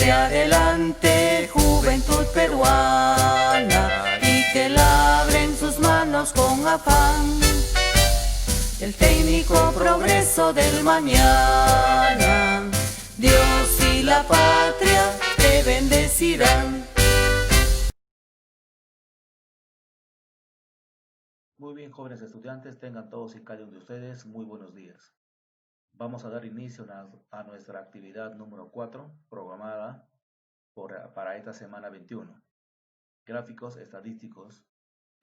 Siempre adelante, juventud peruana, y que labren sus manos con afán el técnico progreso del mañana. Dios y la patria te bendecirán. Muy bien, jóvenes estudiantes, tengan todos y cada uno de ustedes muy buenos días. Vamos a dar inicio a nuestra actividad número 4, programada para esta semana 21. Gráficos estadísticos,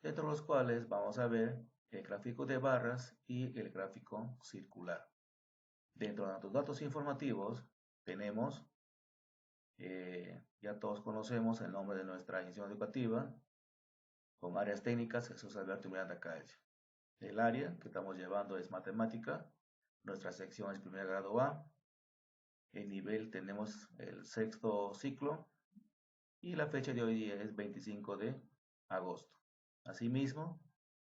dentro de los cuales vamos a ver el gráfico de barras y el gráfico circular. Dentro de nuestros datos informativos tenemos, ya todos conocemos el nombre de nuestra institución educativa, con áreas técnicas, Jesús Alberto Miranda Calle. El área que estamos llevando es matemática, nuestra sección es primer grado A, el nivel tenemos el sexto ciclo y la fecha de hoy día es 25 de agosto. Asimismo,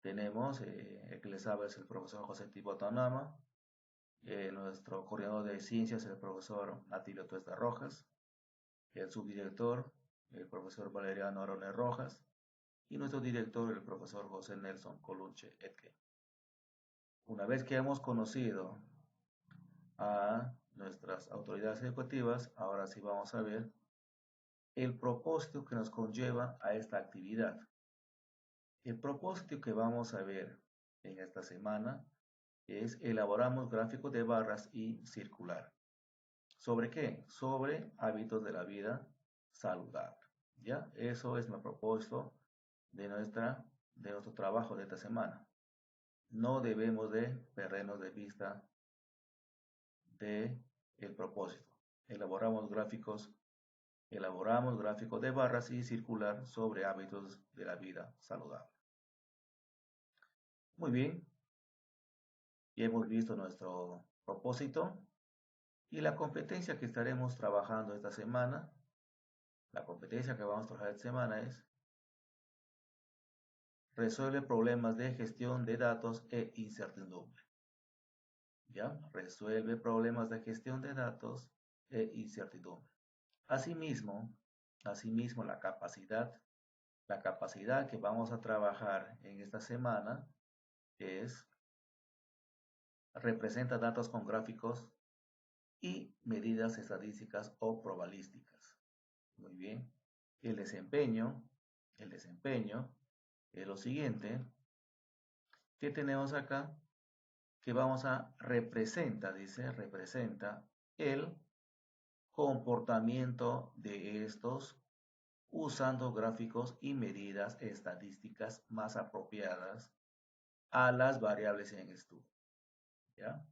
tenemos, el que les habla es el profesor José Tibo Tanama, nuestro coordinador de ciencias es el profesor Atilio Tuesta Rojas, el subdirector, el profesor Valeriano Arones Rojas, y nuestro director, el profesor José Nelson Colunche Etque. Una vez que hemos conocido a nuestras autoridades educativas, ahora sí vamos a ver el propósito que nos conlleva a esta actividad. El propósito que vamos a ver en esta semana es elaboramos gráficos de barras y circular. ¿Sobre qué? Sobre hábitos de la vida saludable. ¿Ya? Eso es mi propósito de nuestro trabajo de esta semana. No debemos de perdernos de vista el propósito. Elaboramos gráficos de barras y circular sobre hábitos de la vida saludable. Muy bien, ya hemos visto nuestro propósito y la competencia que estaremos trabajando esta semana. La competencia que vamos a trabajar esta semana es resuelve problemas de gestión de datos e incertidumbre. ¿Ya? Resuelve problemas de gestión de datos e incertidumbre. Asimismo, la capacidad que vamos a trabajar en esta semana representa datos con gráficos y medidas estadísticas o probabilísticas. Muy bien. El desempeño es lo siguiente que tenemos acá, que representa el comportamiento de estos usando gráficos y medidas estadísticas más apropiadas a las variables en estudio. ¿Ya?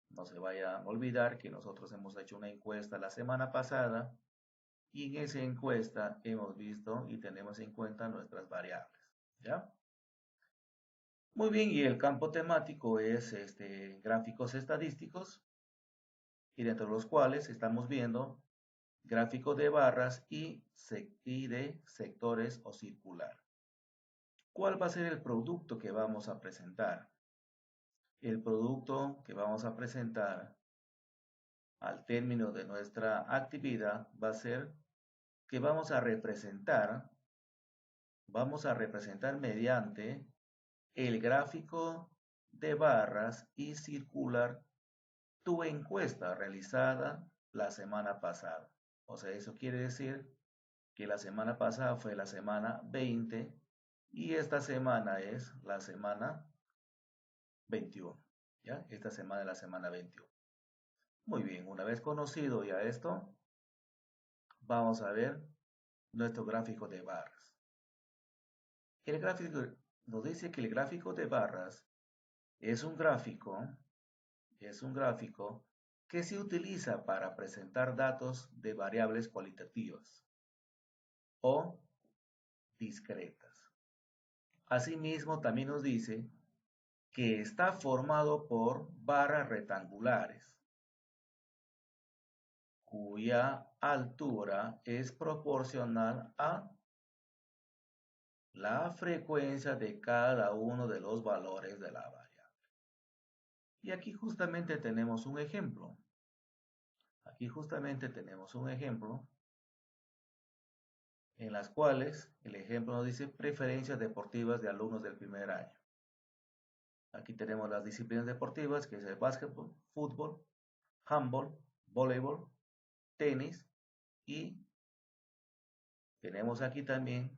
No se vaya a olvidar que nosotros hemos hecho una encuesta la semana pasada y en esa encuesta hemos visto y tenemos en cuenta nuestras variables. ¿Ya? Muy bien, y el campo temático es gráficos estadísticos y dentro de los cuales estamos viendo gráfico de barras y de sectores o circular. ¿Cuál va a ser el producto que vamos a presentar? El producto que vamos a presentar al término de nuestra actividad va a ser que vamos a representar mediante el gráfico de barras y circular tu encuesta realizada la semana pasada. O sea, eso quiere decir que la semana pasada fue la semana 20 y esta semana es la semana 21. ¿Ya? Esta semana es la semana 21. Muy bien, una vez conocido ya esto, vamos a ver nuestro gráfico de barras. El gráfico nos dice que el gráfico de barras es un gráfico que se utiliza para presentar datos de variables cualitativas o discretas. Asimismo, también nos dice que está formado por barras rectangulares, cuya altura es proporcional a la frecuencia de cada uno de los valores de la variable. Y aquí justamente tenemos un ejemplo. en las cuales el ejemplo nos dice preferencias deportivas de alumnos del primer año. Aquí tenemos las disciplinas deportivas, que es el básquetbol, fútbol, handball, voleibol, tenis, y tenemos aquí también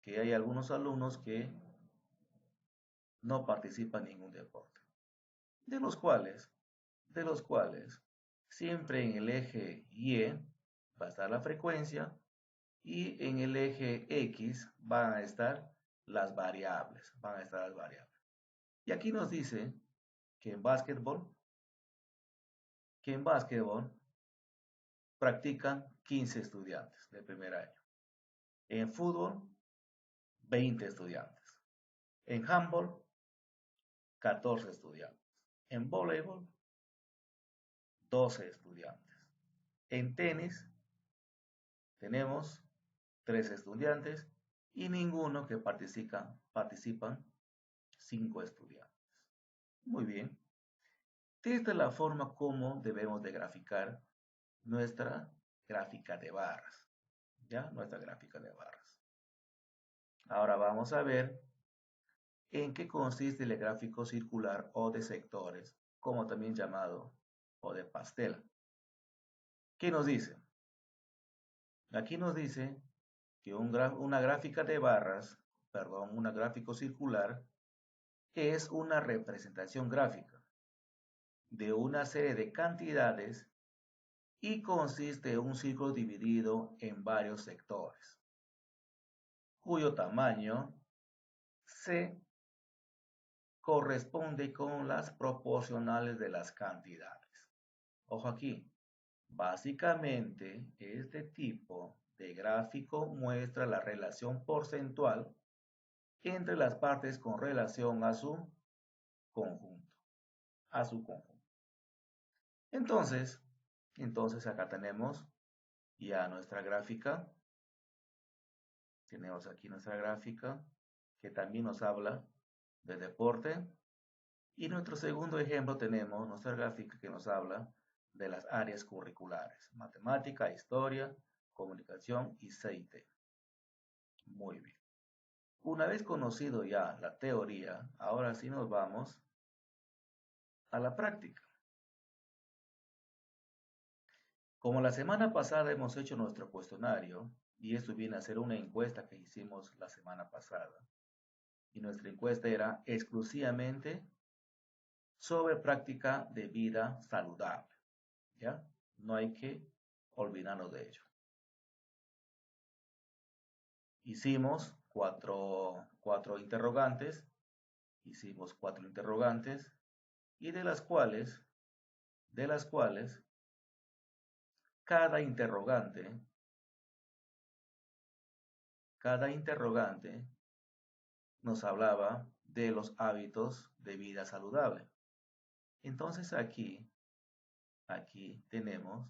que hay algunos alumnos que no participan en ningún deporte, de los cuales siempre en el eje Y va a estar la frecuencia y en el eje X van a estar las variables, Y aquí nos dice que en básquetbol practican 15 estudiantes del primer año. En fútbol, 20 estudiantes. En handball, 14 estudiantes. En voleibol, 12 estudiantes. En tenis, tenemos 3 estudiantes y ninguno que participan 5 estudiantes. Muy bien. Esta es la forma como debemos de graficar nuestra gráfica de barras. ¿Ya? Nuestra gráfica de barras. Ahora vamos a ver en qué consiste el gráfico circular o de sectores, como también llamado, o de pastel. ¿Qué nos dice? Aquí nos dice que una gráfica de barras, un gráfico circular, es una representación gráfica de una serie de cantidades y consiste en un círculo dividido en varios sectores, cuyo tamaño se corresponde con las proporcionales de las cantidades. Ojo aquí, básicamente este tipo de gráfico muestra la relación porcentual entre las partes con relación a su conjunto. Entonces acá tenemos ya nuestra gráfica. Tenemos aquí nuestra gráfica que también nos habla de deporte. Y nuestro segundo ejemplo tenemos nuestra gráfica que nos habla de las áreas curriculares: matemática, historia, comunicación y CIT. Muy bien. Una vez conocido ya la teoría, ahora sí nos vamos a la práctica. Como la semana pasada hemos hecho nuestro cuestionario, y esto viene a ser una encuesta que hicimos la semana pasada, y nuestra encuesta era exclusivamente sobre práctica de vida saludable, ¿ya? No hay que olvidarnos de ello. Hicimos cuatro interrogantes, y de las cuales cada interrogante nos hablaba de los hábitos de vida saludable. Entonces aquí tenemos,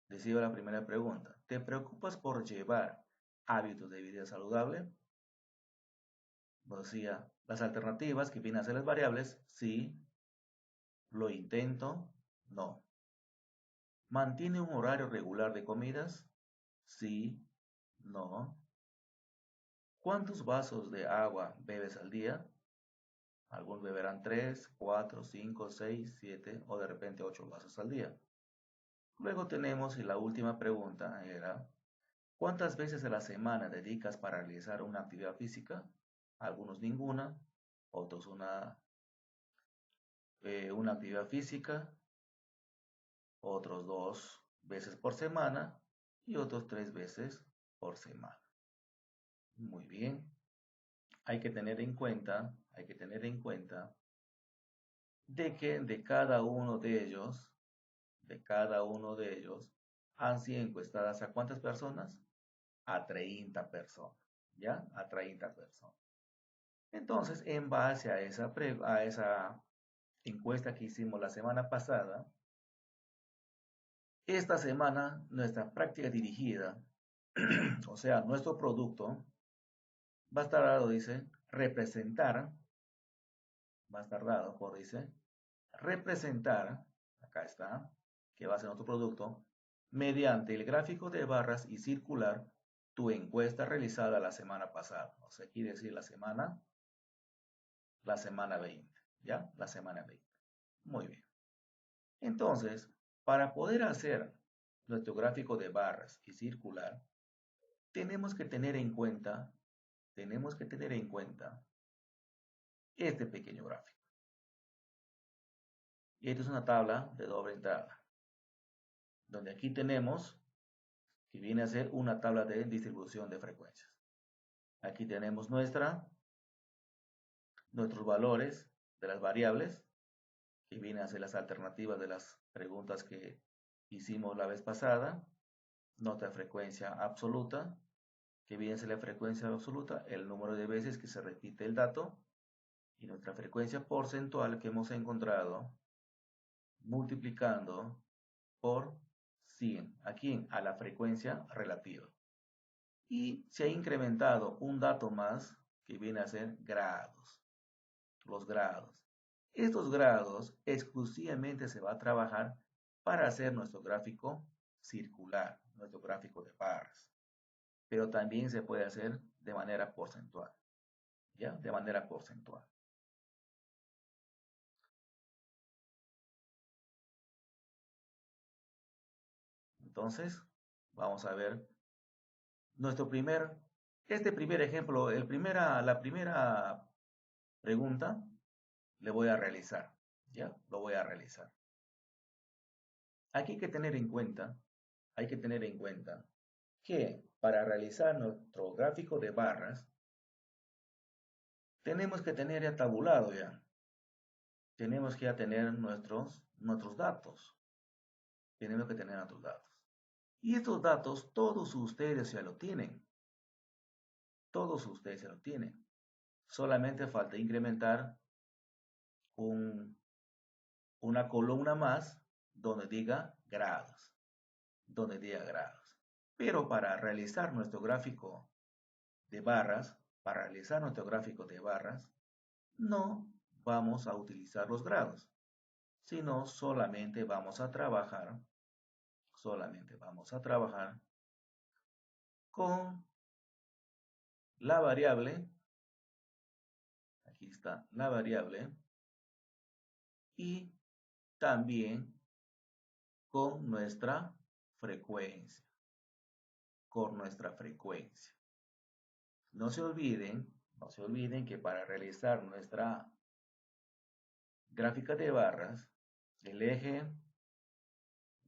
decía la primera pregunta: ¿te preocupas por llevar hábitos de vida saludable? Nos decía las alternativas que vienen a ser las variables: sí, lo intento, no. ¿Mantiene un horario regular de comidas? Sí, no. ¿Cuántos vasos de agua bebes al día? Algunos beberán 3, 4, 5, 6, 7 o de repente 8 vasos al día. Luego tenemos, y la última pregunta era: ¿cuántas veces a la semana dedicas para realizar una actividad física? Algunos ninguna, otros una actividad física, otros 2 veces por semana y otros 3 veces por semana. Muy bien. Hay que tener en cuenta de que de cada uno de ellos han sido encuestadas ¿a cuántas personas? A 30 personas, ¿ya? A 30 personas. Entonces, en base a esa encuesta que hicimos la semana pasada, esta semana nuestra práctica dirigida, o sea, nuestro producto, va a estar dado, dice, representar, acá está, que va a ser nuestro producto, mediante el gráfico de barras y circular, tu encuesta realizada la semana pasada. O sea, quiere decir la semana 20, ¿ya? La semana 20. Muy bien. Entonces, para poder hacer nuestro gráfico de barras y circular, tenemos que tener en cuenta este pequeño gráfico. Y esta es una tabla de doble entrada, donde aquí tenemos que viene a ser una tabla de distribución de frecuencias. Aquí tenemos nuestros valores de las variables, que vienen a ser las alternativas de las preguntas que hicimos la vez pasada. Nuestra frecuencia absoluta, que viene a ser la frecuencia absoluta, el número de veces que se repite el dato, y nuestra frecuencia porcentual que hemos encontrado multiplicando por 100, aquí a la frecuencia relativa. Y se ha incrementado un dato más que viene a ser grados. Los grados. Estos grados exclusivamente se va a trabajar para hacer nuestro gráfico circular, nuestro gráfico de barras. Pero también se puede hacer de manera porcentual. ¿Ya? De manera porcentual. Entonces, vamos a ver este primer ejemplo, la primera pregunta, le voy a realizar. ¿Ya? Lo voy a realizar. Aquí hay que tener en cuenta que para realizar nuestro gráfico de barras, tenemos que tener ya tabulado ya. Tenemos que ya tener nuestros datos. Tenemos que tener nuestros datos. Y estos datos todos ustedes ya lo tienen. Todos ustedes ya lo tienen. Solamente falta incrementar una columna más donde diga grados. Pero para realizar nuestro gráfico de barras, no vamos a utilizar los grados, sino solamente vamos a trabajar con la variable, aquí está la variable, y también con nuestra frecuencia. No se olviden que para realizar nuestra gráfica de barras, el eje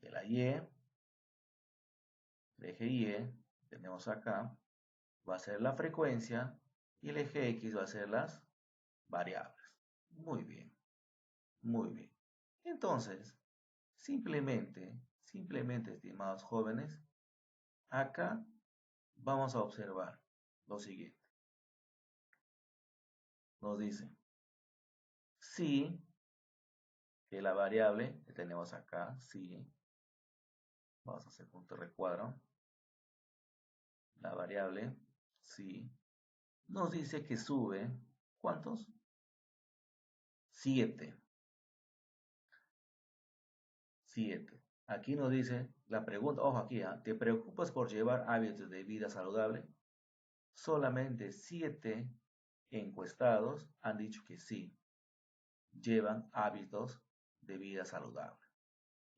de la Y, tenemos acá, va a ser la frecuencia, y el eje X va a ser las variables. Muy bien. Entonces, simplemente, estimados jóvenes, acá vamos a observar lo siguiente. Nos dice, sí, que la variable que tenemos acá, sí, vamos a hacer punto de recuadro, la variable, sí, nos dice que sube, ¿cuántos? 7. Aquí nos dice la pregunta, ojo aquí, ¿te preocupas por llevar hábitos de vida saludable? Solamente 7 encuestados han dicho que sí, llevan hábitos de vida saludable.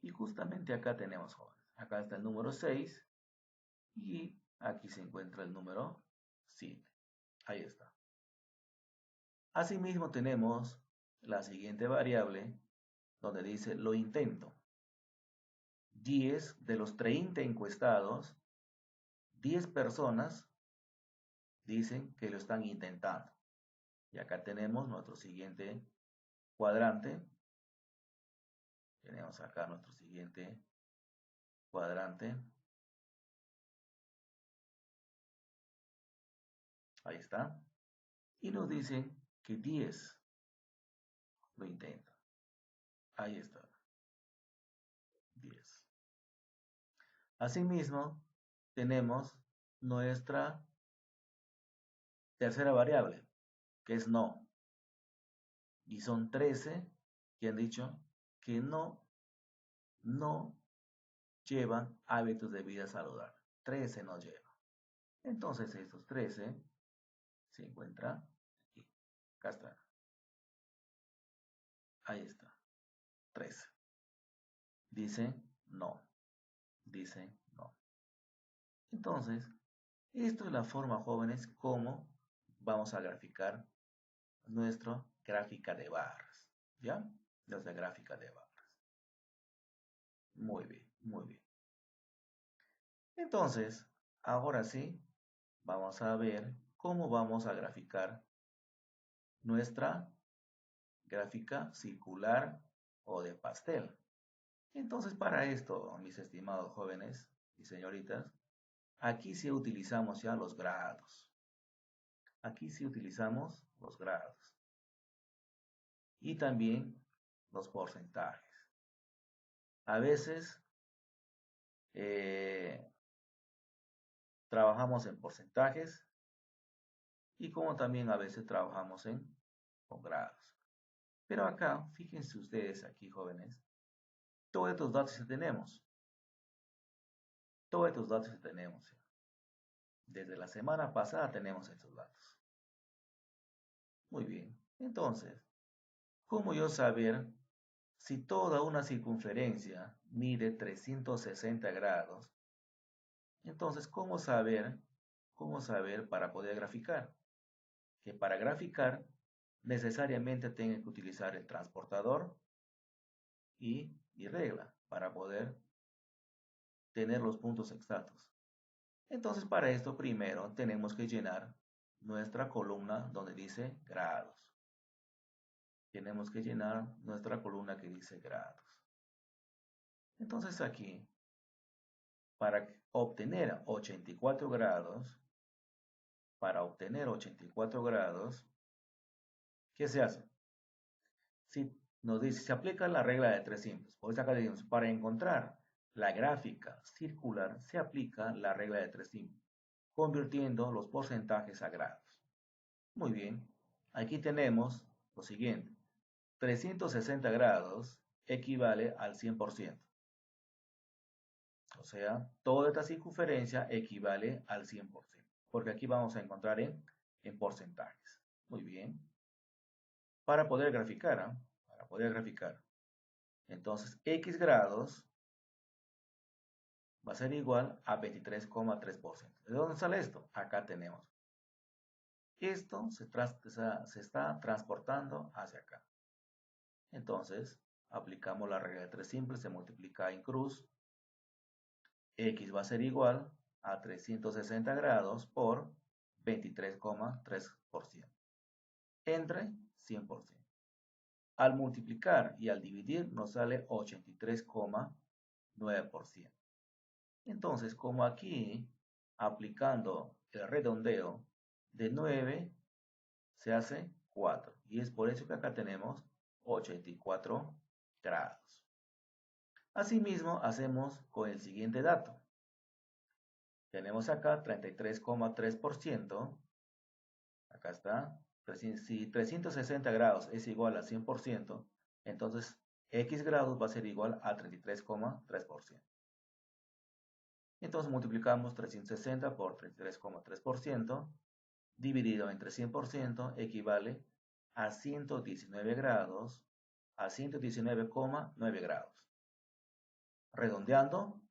Y justamente acá tenemos jóvenes. Acá está el número 6 y aquí se encuentra el número 7. Ahí está. Asimismo tenemos la siguiente variable donde dice lo intento. 10 de los 30 encuestados, 10 personas dicen que lo están intentando. Y acá tenemos nuestro siguiente cuadrante. Tenemos acá nuestro siguiente cuadrante. Ahí está. Y nos dicen que 10 lo intentan. Ahí está. 10. Asimismo, tenemos nuestra tercera variable, que es no. Y son 13 que han dicho que no llevan hábitos de vida saludable. 13 no llevan. Entonces estos 13 se encuentra aquí. Acá está. Ahí está. 13. Dice no. Dice no. Entonces, esto es la forma, jóvenes, como vamos a graficar nuestra gráfica de barras. ¿Ya? Nuestra gráfica de barras. Muy bien, muy bien. Entonces, ahora sí, vamos a ver cómo vamos a graficar nuestra gráfica circular o de pastel. Entonces, para esto, mis estimados jóvenes y señoritas, aquí sí utilizamos ya los grados. Aquí sí utilizamos los grados. Y también los porcentajes. A veces trabajamos en porcentajes y como también a veces trabajamos con grados. Pero acá, fíjense ustedes aquí, jóvenes, todos estos datos que tenemos. Todos estos datos que tenemos. Desde la semana pasada tenemos estos datos. Muy bien. Entonces, ¿cómo yo saber si toda una circunferencia mide 360 grados? Entonces, ¿cómo saber para poder graficar? Que para graficar necesariamente tengo que utilizar el transportador y mi regla para poder tener los puntos exactos. Entonces, para esto primero tenemos que llenar nuestra columna donde dice grados. Tenemos que llenar nuestra columna que dice grados. Entonces aquí, para obtener 84 grados, ¿qué se hace? Si nos dice, se aplica la regla de tres simples. Por eso acá decimos, para encontrar la gráfica circular, se aplica la regla de tres simples, convirtiendo los porcentajes a grados. Muy bien, aquí tenemos lo siguiente. 360 grados equivale al 100%. O sea, toda esta circunferencia equivale al 100%. Porque aquí vamos a encontrar en porcentajes. Muy bien. Para poder graficar, entonces x grados va a ser igual a 23,3%. ¿De dónde sale esto? Acá tenemos. Esto se está transportando hacia acá. Entonces, aplicamos la regla de tres simples, se multiplica en cruz. X va a ser igual a 360 grados por 23,3%. Entre 100%. Al multiplicar y al dividir nos sale 83,9%. Entonces, como aquí, aplicando el redondeo de 9, se hace 4. Y es por eso que acá tenemos 84 grados. Asimismo, hacemos con el siguiente dato. Tenemos acá 33,3%. Acá está. Si 360 grados es igual a 100%, entonces x grados va a ser igual a 33,3%. Entonces multiplicamos 360 por 33,3%, dividido entre 100%, equivale a 119 grados, a 119,9 grados. Redondeando,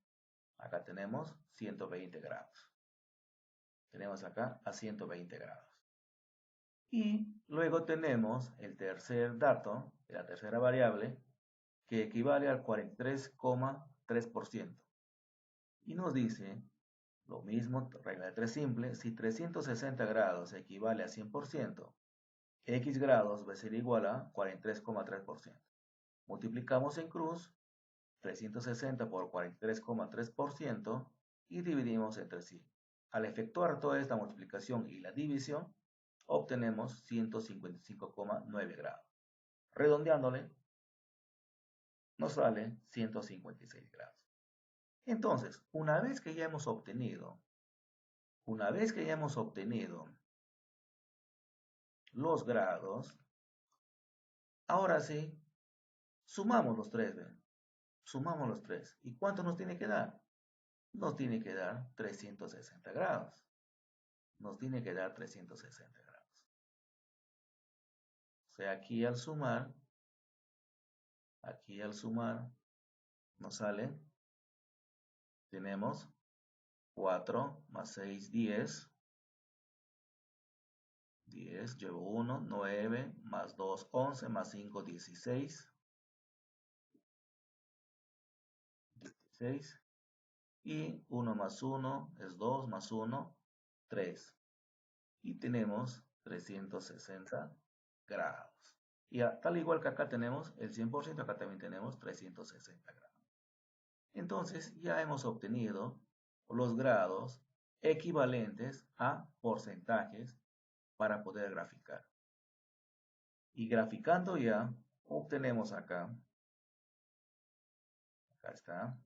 acá tenemos 120 grados. Tenemos acá a 120 grados. Y luego tenemos el tercer dato, la tercera variable, que equivale al 43,3%. Y nos dice, lo mismo, regla de tres simple, si 360 grados equivale a 100%, x grados va a ser igual a 43,3%. Multiplicamos en cruz 360 por 43,3% y dividimos entre sí. Al efectuar toda esta multiplicación y la división, obtenemos 155,9 grados. Redondeándole, nos sale 156 grados. Entonces, una vez que ya hemos obtenido los grados, ahora sí, sumamos los tres, ¿ven? Sumamos los tres. ¿Y cuánto nos tiene que dar? Nos tiene que dar 360 grados. nos tiene que dar 360 grados. O sea, aquí al sumar nos sale, tenemos 4 más 6, 10. 10, llevo 1, 9, más 2, 11, más 5, 16. 16. Y 1 más 1 es 2, más 1, 3. Y tenemos 360 grados. Y tal igual que acá tenemos el 100%, acá también tenemos 360 grados. Entonces ya hemos obtenido los grados equivalentes a porcentajes para poder graficar. Y graficando ya, obtenemos acá está.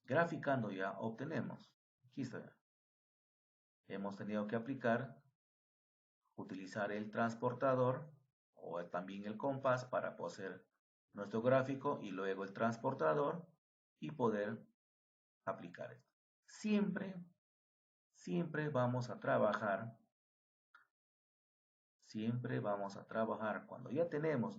Graficando ya obtenemos, aquí está. Hemos tenido que utilizar el transportador o también el compás para hacer nuestro gráfico y luego el transportador y poder aplicar esto. Siempre vamos a trabajar cuando ya tenemos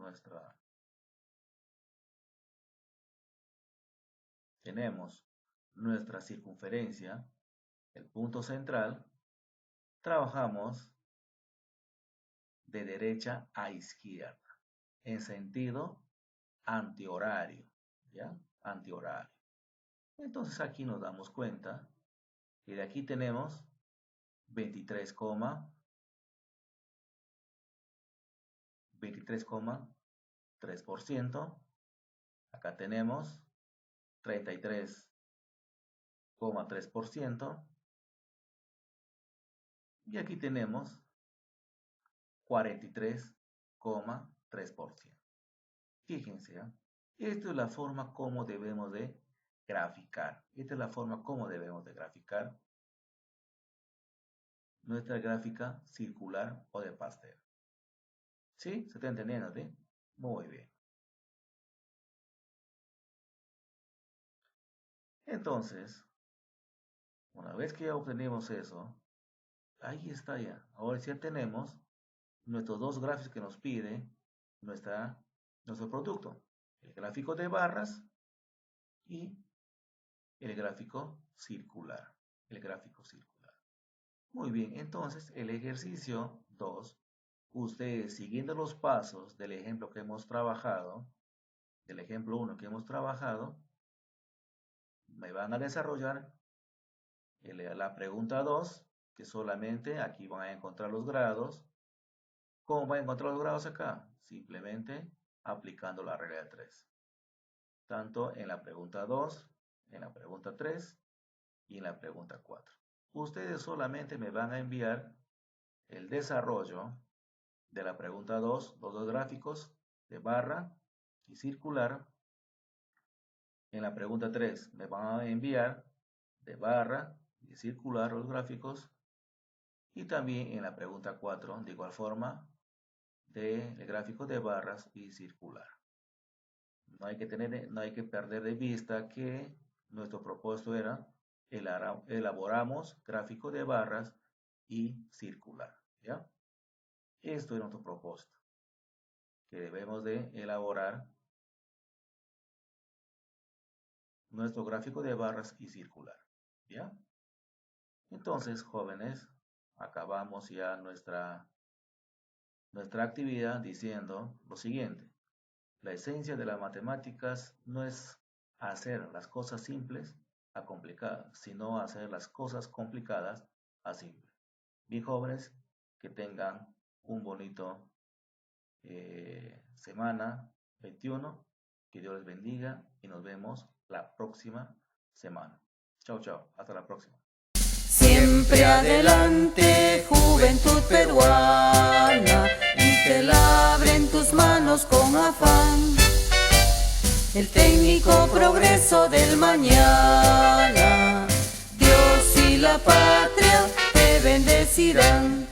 nuestra circunferencia, el punto central, trabajamos de derecha a izquierda, en sentido antihorario, ¿ya? Antihorario. Entonces aquí nos damos cuenta que de aquí tenemos 23,3%. Acá tenemos 33,3%. Y aquí tenemos 43,3%. Fíjense, ¿eh? Esta es la forma como debemos de graficar. Nuestra gráfica circular o de pastel. ¿Sí? ¿Se está entendiendo? ¿Sí? Muy bien. Entonces, una vez que ya obtenemos eso, ahí está ya. Ahora ya tenemos nuestros dos gráficos que nos pide nuestro producto. El gráfico de barras y el gráfico circular. Muy bien, entonces el ejercicio 2, ustedes siguiendo los pasos del ejemplo que hemos trabajado, del ejemplo 1 que hemos trabajado, me van a desarrollar la pregunta 2, que solamente aquí van a encontrar los grados. ¿Cómo van a encontrar los grados acá? Simplemente aplicando la regla de 3. Tanto en la pregunta 2, en la pregunta 3 y en la pregunta 4. Ustedes solamente me van a enviar el desarrollo de la pregunta 2, los dos gráficos de barra y circular. En la pregunta 3 me van a enviar de barra y circular los gráficos. Y también en la pregunta 4, de igual forma, del gráfico de barras y circular. No hay que perder de vista que nuestro propósito era elaboramos gráfico de barras y circular, ¿ya? Esto es nuestro propósito, que debemos de elaborar nuestro gráfico de barras y circular, ¿ya? Entonces, jóvenes, acabamos ya nuestra actividad diciendo lo siguiente. La esencia de las matemáticas no es hacer las cosas simples a complicadas, sino hacer las cosas complicadas a simples. Bien, jóvenes, que tengan un bonito semana 21, que Dios les bendiga y nos vemos la próxima semana. Chao, chao, hasta la próxima. Siempre adelante, juventud peruana, y que labren tus manos con afán. El técnico progreso del mañana, Dios y la patria te bendecirán.